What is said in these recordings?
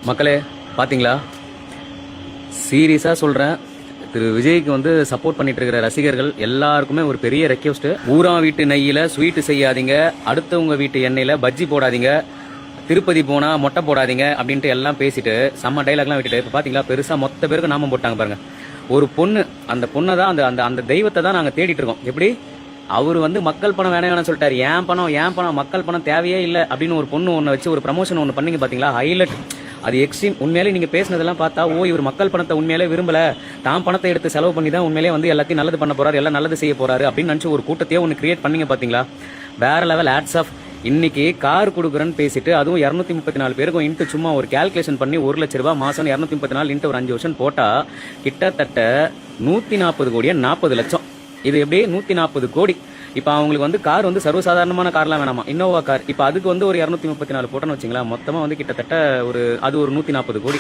மக்களே பாத்தீங்களா, சீரியஸா சொல்றேன். திரு விஜய்க்கு வந்து சப்போர்ட் பண்ணிட்டு இருக்கிற ரசிகர்கள் எல்லாருக்குமே ஒரு பெரிய ரெக்வெஸ்ட். ஊரா வீட்டு நெய்யில ஸ்வீட் செய்யாதீங்க, அடுத்தவங்க வீட்டு எண்ணெயில பஜ்ஜி போடாதீங்க, திருப்பதி போனா மொட்டை போடாதீங்க அப்படின்ட்டு எல்லாம் பேசிட்டு செம்ம டைலாக்லாம் விட்டுட்டு இப்ப பாத்தீங்களா பெருசா மொத்த பேருக்கு நாமம் போட்டாங்க பாருங்க. ஒரு பொண்ணு, அந்த பொண்ணை தான் அந்த தெய்வத்தை தான் நாங்க தேடிட்டு இருக்கோம். எப்படி அவர் வந்து மக்கள் பணம் வேணாம்னு சொல்லிட்டாரு. ஏன் பணம் மக்கள் பணம் தேவையே இல்லை அப்படின்னு ஒரு பொண்ணு ஒன்று வச்சு ஒரு ப்ரமோஷன் ஒன்று பண்ணீங்க பாத்தீங்களா, ஹைலைட். அது எக்ஸ்ட்ரீம். உண்மையிலே நீங்க பேசினதெல்லாம் பார்த்தா இவர் மக்கள் பணத்தை உண்மையிலே விரும்பல, தான் பணத்தை எடுத்து செலவு பண்ணி தான் உண்மையிலே வந்து எல்லாத்தையும் நல்லது பண்ண போறாரு, எல்லாம் நல்லது செய்ய போறாரு அப்படின்னு நினைச்சு ஒரு கூட்டத்தையே ஒன்று கிரியேட் பண்ணீங்க பாத்தீங்களா. வேற லெவல். Hats off. இன்னைக்கு கார் கொடுக்குறேன்னு பேசிட்டு அதுவும் 234 பேருக்கும் இன்ட்டு சும்மா ஒரு கால்குலேஷன் பண்ணி 1 லட்ச ரூபாய் மாசம் 234 இன்ட்டு ஒரு 5 வருஷம் போட்டா கிட்டத்தட்ட 140 கோடியா 40 லட்சம். இது எப்படி 140 கோடி. இப்போ அவங்களுக்கு வந்து கார் வந்து சர்வசாதாரணமான கார்லாம் வேணாமா, இன்னோவா கார். இப்போ அதுக்கு வந்து ஒரு 234 போட்டோன்னு வச்சுங்களா, மொத்தமாக வந்து கிட்டத்தட்ட அது ஒரு 140 கோடி.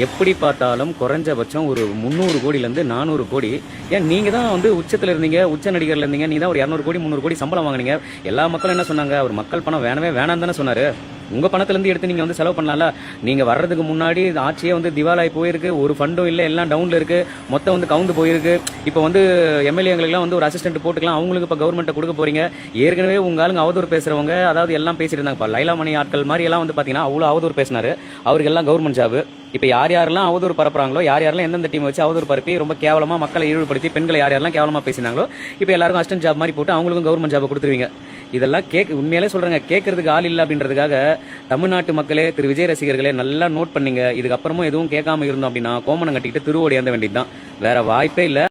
எப்படி பார்த்தாலும் குறைஞ்சபட்சம் ஒரு 300 கோடியிலேருந்து 400 கோடி. ஏன் நீங்கள் தான் வந்து உச்சத்தில் இருந்தீங்க, உச்ச நடிகரில் இருந்தீங்க, நீ தான் ஒரு 200 கோடி 300 கோடி சம்பளம் வாங்கினீங்க. எல்லா மக்களும் என்ன சொன்னாங்க, அவர் மக்கள் பணம் வேணவே வேணாம் தானே சொன்னார். உங்க பணத்திலிருந்து எடுத்து நீங்க வந்து செலவு பண்ணலாம்ல. நீங்க வர்றதுக்கு முன்னாடி ஆட்சியே வந்து திவாலாய் போயிருக்கு, ஒரு ஃபண்டும் இல்லை, எல்லாம் டவுன்ல இருக்கு, மொத்தம் வந்து கவுந்து போயிருக்கு. இப்போ வந்து எம்எல்ஏங்களுக்குலாம் வந்து ஒரு அசிஸ்டன்ட் போட்டுக்கலாம், அவங்களுக்கு இப்போ கவர்மெண்ட்டை கொடுக்க போறீங்க. ஏற்கனவே உங்க ஆளுங்க அவதூறு பேசுறவங்க, அதாவது எல்லாம் பேசிட்டு இருந்தாங்க. லைலாமணி ஆட்கள் மாதிரி எல்லாம் வந்து பாத்தீங்கன்னா அவ்வளோ அவதூறு பேசினாரு. அவருக்கு எல்லாம் கவர்மெண்ட் ஜாப். இப்போ யாரெல்லாம் அவதூறு பரப்புறாங்களோ, யாரெல்லாம் எந்தெந்த டீம் வச்சு அவதூறு பரப்பி ரொம்ப கேவலமா மக்களை இழிவுபடுத்தி பெண்களை யாரெல்லாம் கேவலமா பேசினாங்களோ, இப்போ எல்லாருக்கும் அசிஸ்டன்ட் ஜாப் மாதிரி போட்டு அவங்களுக்கும் கவர்மெண்ட் ஜாப் கொடுத்துருவீங்க. இதெல்லாம் உண்மையிலே சொல்றேங்க, கேட்கறதுக்கு ஆள் இல்லை அப்படின்றதுக்காக தமிழ்நாட்டு மக்களே, திரு விஜய் ரசிகர்களே நல்லா நோட் பண்ணீங்க. இதுக்கப்புறமும் எதுவும் கேட்காம இருந்தோம் அப்படின்னா கோமணம் கட்டிக்கிட்டு திருவோடியாந்த வேண்டியதுதான், வேற வாய்ப்பே இல்லை.